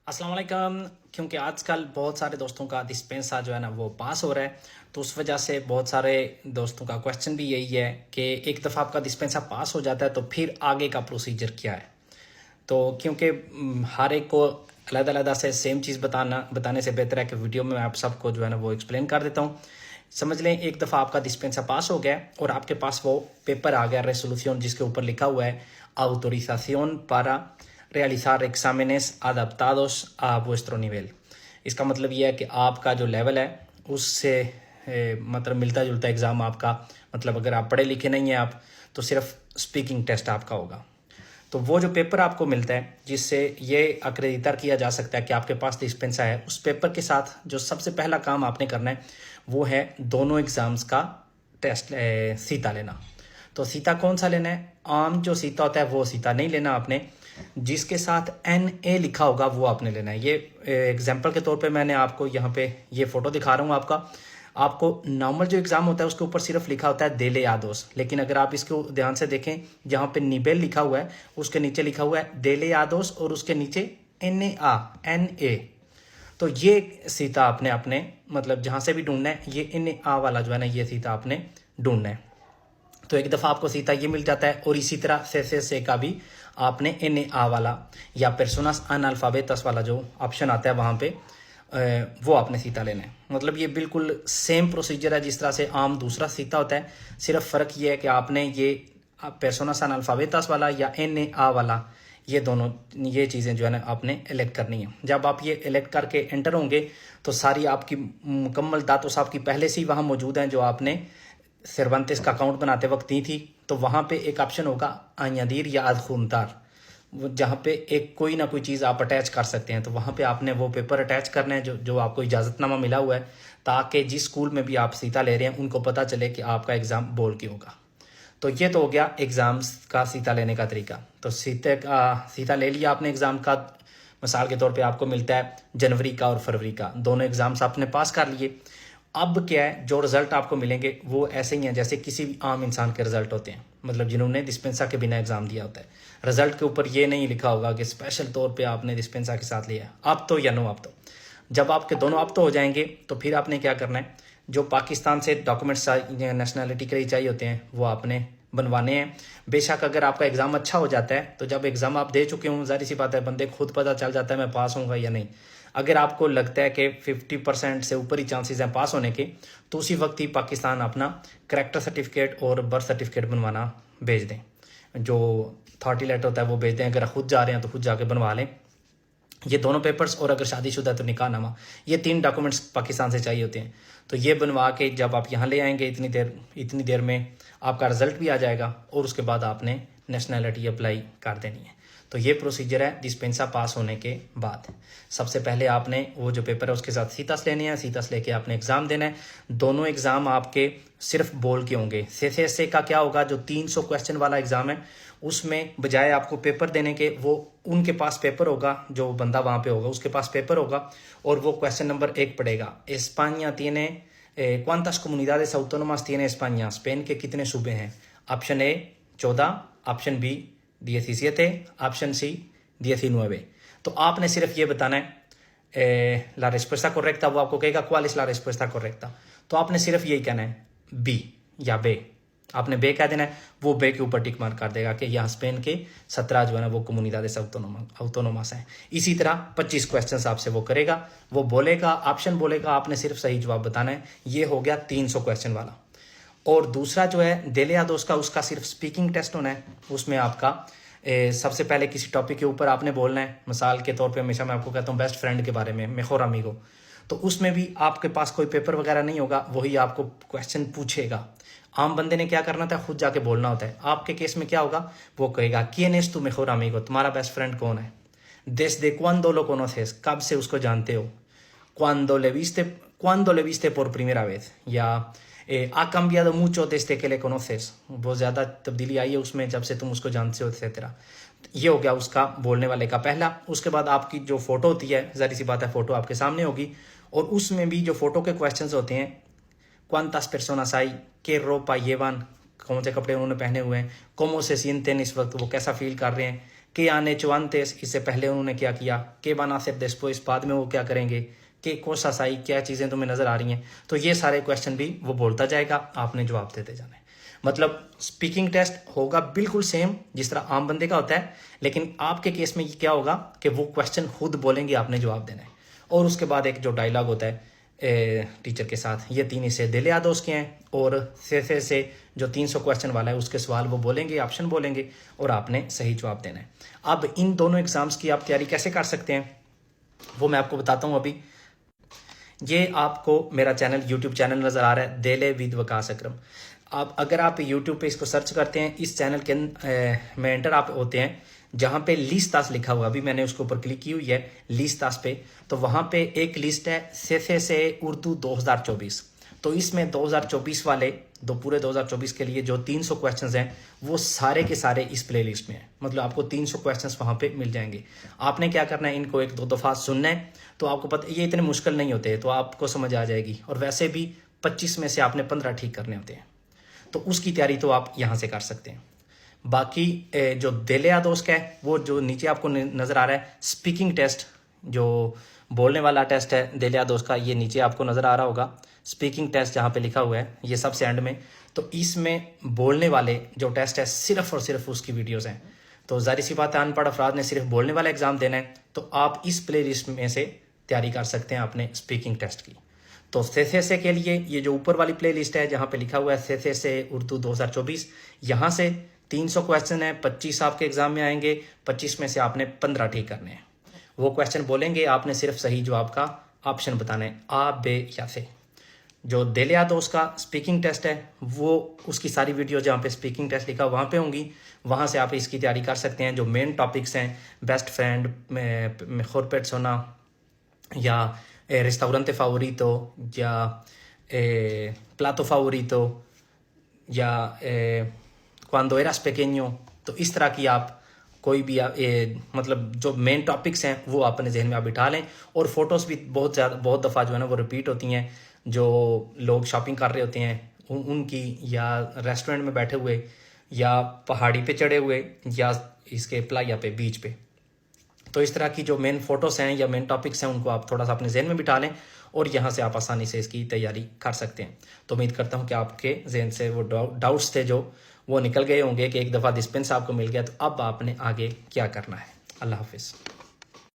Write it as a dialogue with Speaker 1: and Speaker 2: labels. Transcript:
Speaker 1: अस्सलाम वालेकुम। क्योंकि आजकल बहुत सारे दोस्तों का डिस्पेंसा जो है ना वो पास हो रहा है, तो उस वजह से बहुत सारे दोस्तों का क्वेश्चन भी यही है कि एक दफ़ा आपका डिस्पेंसा पास हो जाता है तो फिर आगे का प्रोसीजर क्या है। तो क्योंकि हर एक को अलग-अलग से सेम चीज़ बताने से बेहतर है कि वीडियो में मैं आप सबको जो है ना वो एक्सप्लेन कर देता हूँ। समझ लें एक दफ़ा आपका डिस्पेंसा पास हो गया और आपके पास वो पेपर आ गया रेसोल्यूशन, जिसके ऊपर लिखा हुआ है autorización para realizar exámenes adaptados a vuestro nivel। इसका मतलब ये है कि आपका जो लेवल है उससे मतलब मिलता जुलता एग्ज़ाम आपका, मतलब अगर आप पढ़े लिखे नहीं हैं आप तो सिर्फ स्पीकिंग टेस्ट आपका होगा। तो वो जो पेपर आपको मिलता है जिससे ये अक्रेडिटर किया जा सकता है कि आपके पास डिस्पेंसा है, उस पेपर के साथ जो सबसे पहला काम आपने करना है वो है दोनों एग्ज़ाम्स का टेस्ट सीता लेना। तो सीता कौन सा लेना है? आम जो सीता होता है वो सीता नहीं लेना आपने, जिसके साथ NA लिखा होगा वो आपने लेना है। ये एग्जाम्पल के तौर पे मैंने आपको यहाँ पे ये फ़ोटो दिखा रहा हूँ आपको नॉर्मल जो एग्ज़ाम होता है उसके ऊपर सिर्फ लिखा होता है देले यादोस, लेकिन अगर आप इसको ध्यान से देखें जहाँ पे निबेल लिखा हुआ है उसके नीचे लिखा हुआ है देले यादोस और उसके नीचे NA। तो ये सीता आपने अपने मतलब जहाँ से भी ढूंढना है ये NA वाला जो है ना ये सीता आपने ढूंढना है। तो एक दफ़ा आपको सीता ये मिल जाता है और इसी तरह से का भी आपने NA वाला या पर्सोनास अनअल्फाबेटस वाला जो ऑप्शन आता है वहाँ पे वो आपने सीता लेना है। मतलब ये बिल्कुल सेम प्रोसीजर है जिस तरह से आम दूसरा सीता होता है, सिर्फ फ़र्क ये है कि आपने ये पर्सोनास अनअल्फाबेटस वाला या NA वाला ये दोनों ये चीज़ें जो है ना आपने एलेक्ट करनी है। जब आप ये एलेक्ट करके एंटर होंगे तो सारी आपकी मुकम्मल दातों आपकी पहले से ही वहाँ मौजूद हैं जो आपने सर्वांतिस का अकाउंट बनाते वक्त दी थी। तो वहाँ पे एक ऑप्शन होगा आयादीर या अदखुनतार, जहाँ पे एक कोई ना कोई चीज़ आप अटैच कर सकते हैं। तो वहाँ पे आपने वो पेपर अटैच करना है जो आपको इजाज़तनामा मिला हुआ है, ताकि जिस स्कूल में भी आप सीता ले रहे हैं उनको पता चले कि आपका एग्ज़ाम बोर्ड की होगा। तो ये तो हो गया एग्ज़ाम्स का सीता लेने का तरीका। तो सीता ले लिया आपने एग्ज़ाम का, मिसाल के तौर पे आपको मिलता है जनवरी का और फरवरी का, दोनों एग्ज़ाम्स आपने पास कर लिए। अब क्या है, जो रिज़ल्ट आपको मिलेंगे वो ऐसे ही हैं जैसे किसी भी आम इंसान के रिज़ल्ट होते हैं, मतलब जिन्होंने डिस्पेंसा के बिना एग्ज़ाम दिया होता है। रिज़ल्ट के ऊपर ये नहीं लिखा होगा कि स्पेशल तौर पे आपने डिस्पेंसा के साथ लिया अब तो या नो अब तो। जब आपके दोनों अब तो हो जाएंगे तो फिर आपने क्या करना है, जो पाकिस्तान से डॉक्यूमेंट्स नेशनैलिटी के लिए चाहिए होते हैं वो आपने बनवाने हैं। बेशक अगर आपका एग्ज़ाम अच्छा हो जाता है तो जब एग्ज़ाम आप दे चुके हों जाहिर सी बात है बंदे खुद पता चल जाता है मैं पास होऊंगा या नहीं। अगर आपको लगता है कि 50% से ऊपर ही चांसेस हैं पास होने के, तो उसी वक्त ही पाकिस्तान अपना करैक्टर सर्टिफिकेट और बर्थ सर्टिफिकेट बनवाना भेज दें। जो अथॉरिटी लेटर होता है वो भेज दें। अगर खुद जा रहे हैं तो खुद जाके बनवा लें ये दोनों पेपर्स, और अगर शादीशुदा है तो निकाहनामा। ये 3 डॉक्यूमेंट्स पाकिस्तान से चाहिए होते हैं। तो ये बनवा के जब आप यहाँ ले आएंगे इतनी देर में आपका रिजल्ट भी आ जाएगा और उसके बाद आपने नेशनैलिटी अप्लाई कर देनी है। तो ये प्रोसीजर है डिस्पेंसा पास होने के बाद। सबसे पहले आपने वो जो पेपर है उसके साथ सीतास लेने हैं, सीतास लेके आपने एग्ज़ाम देना है। दोनों एग्ज़ाम आपके सिर्फ बोल के होंगे। से का क्या होगा, जो 300 क्वेश्चन वाला एग्ज़ाम है उसमें बजाय आपको पेपर देने के वो उनके पास पेपर होगा, जो बंदा वहाँ पे होगा उसके पास पेपर होगा और वो क्वेश्चन नंबर 1 पड़ेगा। España tiene cuántas comunidades autónomas tiene España? Spain के कितने सूबे हैं? Option A 14, option B 17, option C 19। तो आपने सिर्फ ये बताना है ला रेस्पुesta correcta, वो आपको कहेगा cuál es la respuesta correcta, तो आपने सिर्फ यही कहना है बी या बे। आपने बे कह देना है, वो बे के ऊपर टिक मार्क कर देगा कि यहाँ स्पेन के 17 जो है ना वो comunidades autónomas हैं। इसी तरह 25 क्वेश्चन आपसे वो करेगा, वो बोलेगा, ऑप्शन बोलेगा, आपने सिर्फ सही जवाब बताना है। ये हो गया 300 क्वेश्चन वाला। और दूसरा जो है देले यादोस का, उसका सिर्फ स्पीकिंग टेस्ट होना है। उसमें आपका सबसे पहले किसी टॉपिक के ऊपर आपने बोलना है। मिसाल के तौर पे हमेशा मैं आपको कहता हूँ बेस्ट फ्रेंड के बारे में, मेजोर अमीगो। तो उसमें भी आपके पास कोई पेपर वगैरह नहीं होगा, वही आपको क्वेश्चन पूछेगा। आम बंदे ने क्या करना था, खुद जाके बोलना होता है। आपके केस में क्या होगा, वो कहेगा quién es tu mejor amigo, तुम्हारा बेस्ट फ्रेंड कौन है। desde cuándo lo conoces, कब से उसको जानते हो। cuando le viste por primera vez, या ha cambiado mucho desde que le conoces, बहुत ज़्यादा तब्दीली आई है उसमें जब से तुम उसको जानते हो, एक्सेट्रा। ये हो गया उसका बोलने वाले का पहला। उसके बाद आपकी जो फ़ोटो होती है, ज़ाहिर सी बात है फ़ोटो आपके सामने होगी और उसमें भी जो फ़ोटो के क्वेश्चंस होते हैं, cuántas personas hay, qué ropa llevan, कौन से कपड़े उन्होंने पहने हुए हैं, cómo se sienten इस वक्त, वो कैसा फील कर रहे हैं, que han hecho antes, इससे पहले उन्होंने क्या किया, que van a hacer después, बाद में वो क्या करेंगे, कि cosas hay, क्या चीज़ें तुम्हें नज़र आ रही हैं। तो ये सारे क्वेश्चन भी वो बोलता जाएगा, आपने जवाब देते जाना है। मतलब स्पीकिंग टेस्ट होगा बिल्कुल सेम जिस तरह आम बंदे का होता है, लेकिन आपके केस में ये क्या होगा कि वो क्वेश्चन खुद बोलेंगे, आपने जवाब देना है। और उसके बाद एक जो डायलॉग होता है टीचर के साथ, ये 3 हिस्से दिल याद उसके हैं, और से जो 300 क्वेश्चन वाला है उसके सवाल वो बोलेंगे, ऑप्शन बोलेंगे, और आपने सही जवाब देना है। अब इन दोनों एग्जाम्स की आप तैयारी कैसे कर सकते हैं वो मैं आपको बताता हूँ। अभी ये आपको मेरा चैनल, यूट्यूब चैनल नज़र आ रहा है, देले विद वकास अकरम। आप अगर आप यूट्यूब पे इसको सर्च करते हैं, इस चैनल के में एंटर आप होते हैं, जहाँ पे लिस्ट तास लिखा हुआ, अभी मैंने उसके ऊपर क्लिक की हुई है लिस्ट तास पे, तो वहाँ पे एक लिस्ट है से उर्दू 2024। तो इसमें 2024 वाले पूरे 2024 के लिए जो 300 क्वेश्चंस हैं वो सारे के सारे इस प्लेलिस्ट में हैं। मतलब आपको 300 क्वेश्चंस वहाँ पे मिल जाएंगे। आपने क्या करना है, इनको 1-2 दफ़ा सुनना है, तो आपको पता, ये इतने मुश्किल नहीं होते, तो आपको समझ आ जाएगी। और वैसे भी 25 में से आपने 15 ठीक करने होते हैं, तो उसकी तैयारी तो आप यहाँ से कर सकते हैं। बाकी जो दिल याद उसका है, वो जो नीचे आपको नज़र आ रहा है स्पीकिंग टेस्ट, जो बोलने वाला टेस्ट है दिल याद उसका, ये नीचे आपको नज़र आ रहा होगा स्पीकिंग टेस्ट जहाँ पे लिखा हुआ है, ये सबसे एंड में। तो इसमें बोलने वाले जो टेस्ट है सिर्फ और सिर्फ उसकी वीडियोज़ हैं। तो जाहिर सी बात है, अनपढ़ अफराद ने सिर्फ बोलने वाला एग्ज़ाम देना है, तो आप इस प्ले लिस्ट में से तैयारी कर सकते हैं अपने स्पीकिंग टेस्ट की। तो से के लिए ये जो ऊपर वाली प्ले लिस्ट है जहाँ पे लिखा हुआ है से उर्दू 2024, यहाँ से 300 क्वेश्चन है, 25 आपके एग्जाम में आएंगे, 25 में से आपने 15 ठीक करने हैं। वो क्वेश्चन बोलेंगे, आपने सिर्फ सही जवाब का ऑप्शन बताना है, आ, बे या से। जो दिल याद उसका स्पीकिंग टेस्ट है, वो उसकी सारी वीडियो जहाँ पे स्पीकिंग टेस्ट लिखा वहाँ पे होंगी, वहाँ से आप इसकी तैयारी कर सकते हैं। जो मेन टॉपिक्स हैं, बेस्ट फ्रेंड, मेजोर पेर्सोना, या restaurante favorito, या plato favorito, या cuando eras pequeño, तो इस तरह की आप कोई भी मतलब जो मेन टॉपिक्स हैं वो अपने जहन में आप बिठा लें। और फोटोज़ भी बहुत दफ़ा जो है ना वो रिपीट होती हैं, जो लोग शॉपिंग कर रहे होते हैं उनकी, या रेस्टोरेंट में बैठे हुए, या पहाड़ी पे चढ़े हुए, या इसके प्लाया पे, बीच पे। तो इस तरह की जो मेन फोटोज़ हैं या मेन टॉपिक्स हैं उनको आप थोड़ा सा अपने जहन में बिठा लें, और यहाँ से आप आसानी से इसकी तैयारी कर सकते हैं। तो उम्मीद करता हूँ कि आपके जहन से वो डाउट्स थे जो वो निकल गए होंगे, कि एक दफ़ा डिस्पेंस आपको मिल गया तो अब आपने आगे क्या करना है। अल्लाह हाफिज़।